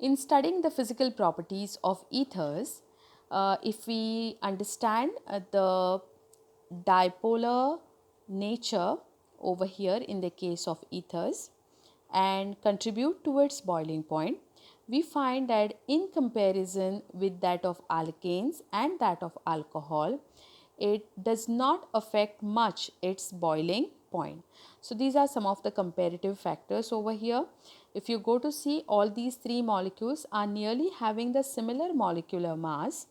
In studying the physical properties of ethers, if we understand the dipolar nature over here in the case of ethers and contribute towards boiling point, we find that in comparison with that of alkanes and that of alcohol, it does not affect much its boiling point. So these are some of the comparative factors over here. If you go to see, all these three molecules are nearly having the similar molecular mass,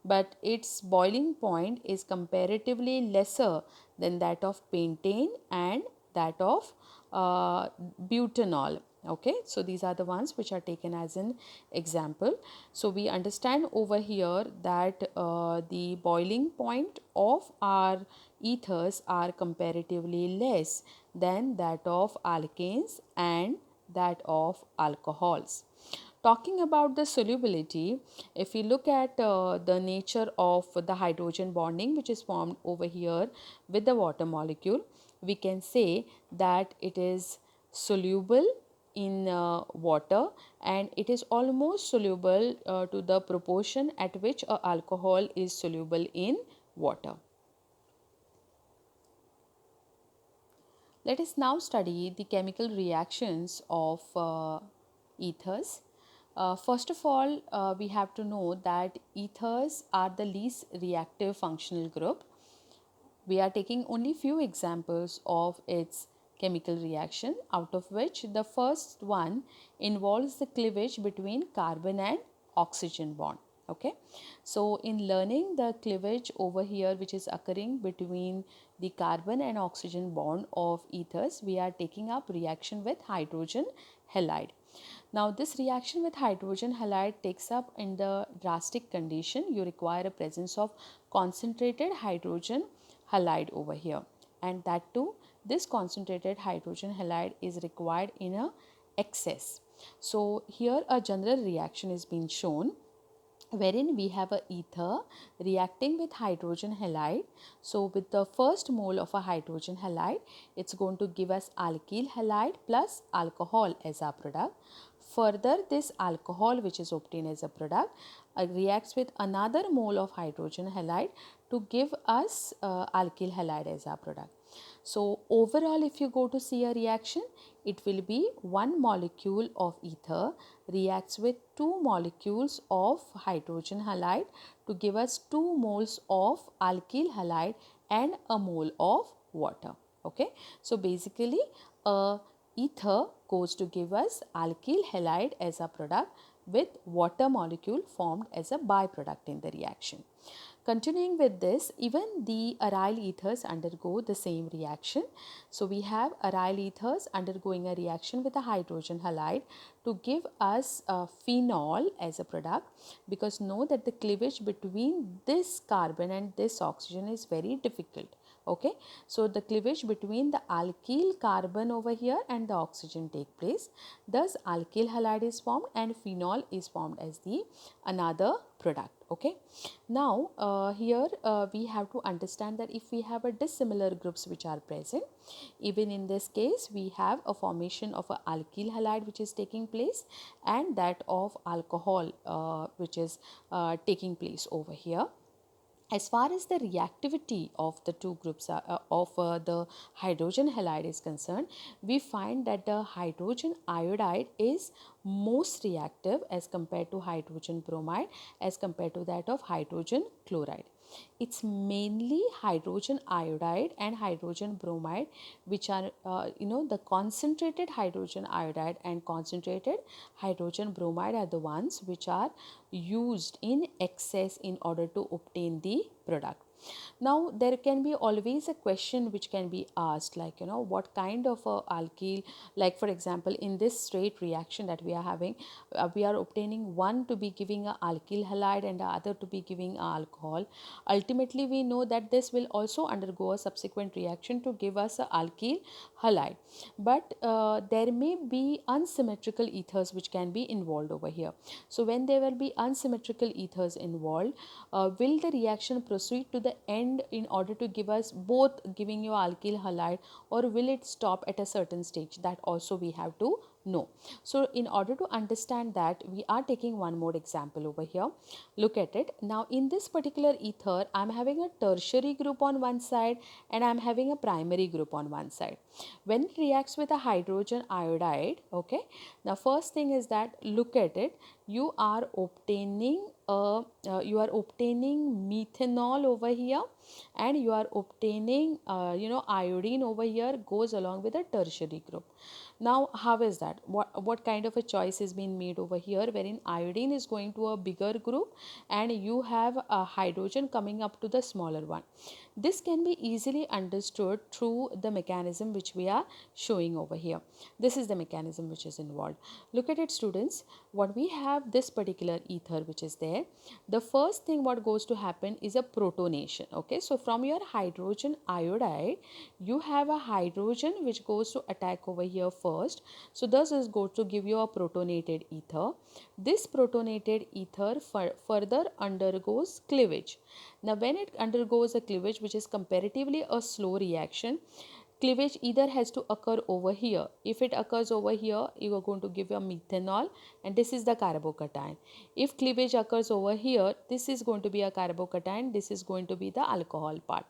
but its boiling point is comparatively lesser than that of pentane and that of butanol. Okay, so these are the ones which are taken as an example. So we understand over here that the boiling point of our ethers are comparatively less than that of alkanes and that of alcohols. Talking about the solubility, if we look at the nature of the hydrogen bonding which is formed over here with the water molecule, we can say that it is soluble in water, and it is almost soluble to the proportion at which a alcohol is soluble in water. Let us now study the chemical reactions of ethers. First of all, we have to know that ethers are the least reactive functional group. We are taking only few examples of its chemical reaction, out of which the first one involves the cleavage between carbon and oxygen bond. Okay, so in learning the cleavage over here which is occurring between the carbon and oxygen bond of ethers, we are taking up reaction with hydrogen halide. Now this reaction with hydrogen halide takes up in the drastic condition. You require a presence of concentrated hydrogen halide over here, and that too this concentrated hydrogen halide is required in a excess. So here a general reaction is being shown wherein we have a ether reacting with hydrogen halide. So with the first mole of a hydrogen halide, it's going to give us alkyl halide plus alcohol as our product. Further, this alcohol which is obtained as a product reacts with another mole of hydrogen halide to give us alkyl halide as our product. So overall, if you go to see a reaction, it will be one molecule of ether reacts with two molecules of hydrogen halide to give us 2 moles of alkyl halide and a mole of water. Okay, so basically ether goes to give us alkyl halide as a product with water molecule formed as a byproduct in the reaction. Continuing with this, even the aryl ethers undergo the same reaction. So we have aryl ethers undergoing a reaction with a hydrogen halide to give us a phenol as a product, because know that the cleavage between this carbon and this oxygen is very difficult. Okay, so the cleavage between the alkyl carbon over here and the oxygen take place. Thus alkyl halide is formed and phenol is formed as the another product. Okay, now here we have to understand that if we have a dissimilar groups which are present, even in this case we have a formation of a alkyl halide which is taking place and that of alcohol which is taking place over here. As far as the reactivity of the two groups of the hydrogen halide is concerned, we find that the hydrogen iodide is most reactive as compared to hydrogen bromide, as compared to that of hydrogen chloride. It's mainly hydrogen iodide and hydrogen bromide which are the concentrated hydrogen iodide and concentrated hydrogen bromide are the ones which are used in excess in order to obtain the product. Now there can be always a question which can be asked, like what kind of a alkyl, like for example in this straight reaction that we are having, we are obtaining one to be giving a alkyl halide and the other to be giving a alcohol. Ultimately we know that this will also undergo a subsequent reaction to give us a alkyl halide, but there may be unsymmetrical ethers which can be involved over here. So when there will be unsymmetrical ethers involved, will the reaction proceed to the end in order to give us both giving you alkyl halide, or will it stop at a certain stage? That also we have to No. So in order to understand that, we are taking one more example over here. Look at it. Now in this particular ether, I'm having a tertiary group on one side and I'm having a primary group on one side. When it reacts with a hydrogen iodide, okay, the first thing is that, look at it, you are obtaining methanol over here, and you are obtaining iodine over here, goes along with a tertiary group. Now how is that, what kind of a choice is being made over here, wherein iodine is going to a bigger group and you have a hydrogen coming up to the smaller one? This can be easily understood through the mechanism which we are showing over here. This is the mechanism which is involved. Look at it, students. What we have, this particular ether which is there, the first thing what goes to happen is a protonation. Okay, so from your hydrogen iodide, you have a hydrogen which goes to attack over here first. So thus is going to give you a protonated ether. This protonated ether further undergoes cleavage. Now when it undergoes a cleavage, which is comparatively a slow reaction, cleavage either has to occur over here. If it occurs over here, you are going to give your methanol, and this is the carbocation. If cleavage occurs over here, this is going to be a carbocation, this is going to be the alcohol part.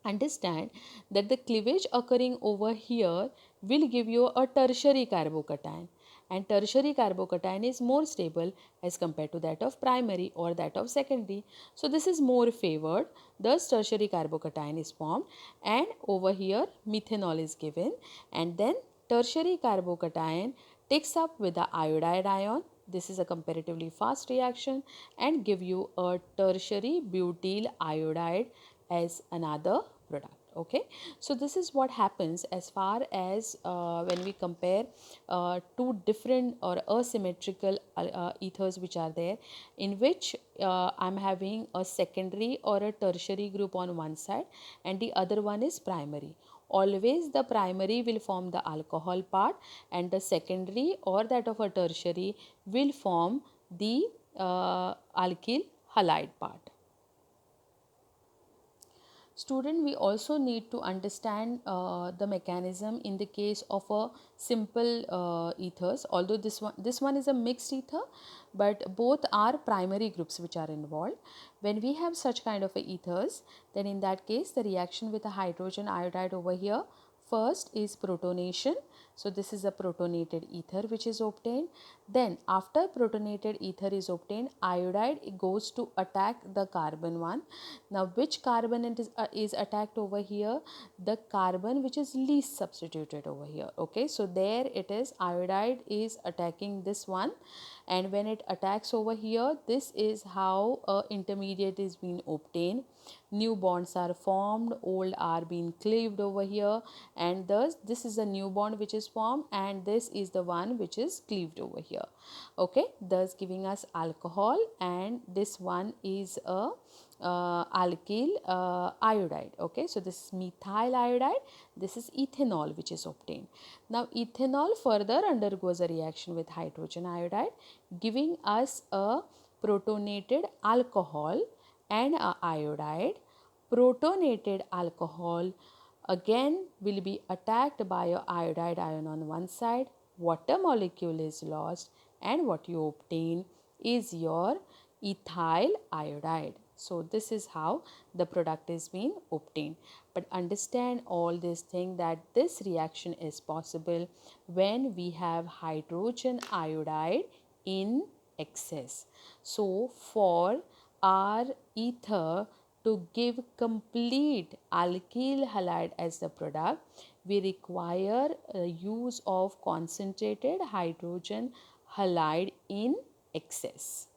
Understand that the cleavage occurring over here will give you a tertiary carbocation, and tertiary carbocation is more stable as compared to that of primary or that of secondary. So this is more favored, thus tertiary carbocation is formed, and over here methanol is given, and then tertiary carbocation takes up with the iodide ion. This is a comparatively fast reaction and give you a tertiary butyl iodide as another product. Okay, so this is what happens as far as when we compare two different or asymmetrical ethers which are there, in which I'm having a secondary or a tertiary group on one side and the other one is primary. Always the primary will form the alcohol part and the secondary or that of a tertiary will form the alkyl halide part. Student, we also need to understand the mechanism in the case of a simple ethers. Although this one is a mixed ether, but both are primary groups which are involved. When we have such kind of a ethers, then in that case the reaction with the hydrogen iodide over here, first is protonation. So this is a protonated ether which is obtained. Then after protonated ether is obtained, iodide goes to attack the carbon one. Now which carbon is attacked over here? The carbon which is least substituted over here. Okay, so there it is, iodide is attacking this one, and when it attacks over here, this is how intermediate is being obtained. New bonds are formed, old are being cleaved over here, and thus this is a new bond which is formed and this is the one which is cleaved over here. Okay, thus giving us alcohol, and this one is a alkyl iodide. Okay, so this is methyl iodide, this is ethanol which is obtained. Now ethanol further undergoes a reaction with hydrogen iodide, giving us a protonated alcohol and a iodide. Protonated alcohol again will be attacked by a iodide ion on one side, water molecule is lost, and what you obtain is your ethyl iodide. So this is how the product is being obtained. But understand all this thing, that this reaction is possible when we have hydrogen iodide in excess. So for our ether to give complete alkyl halide as the product, we require use of concentrated hydrogen halide in excess.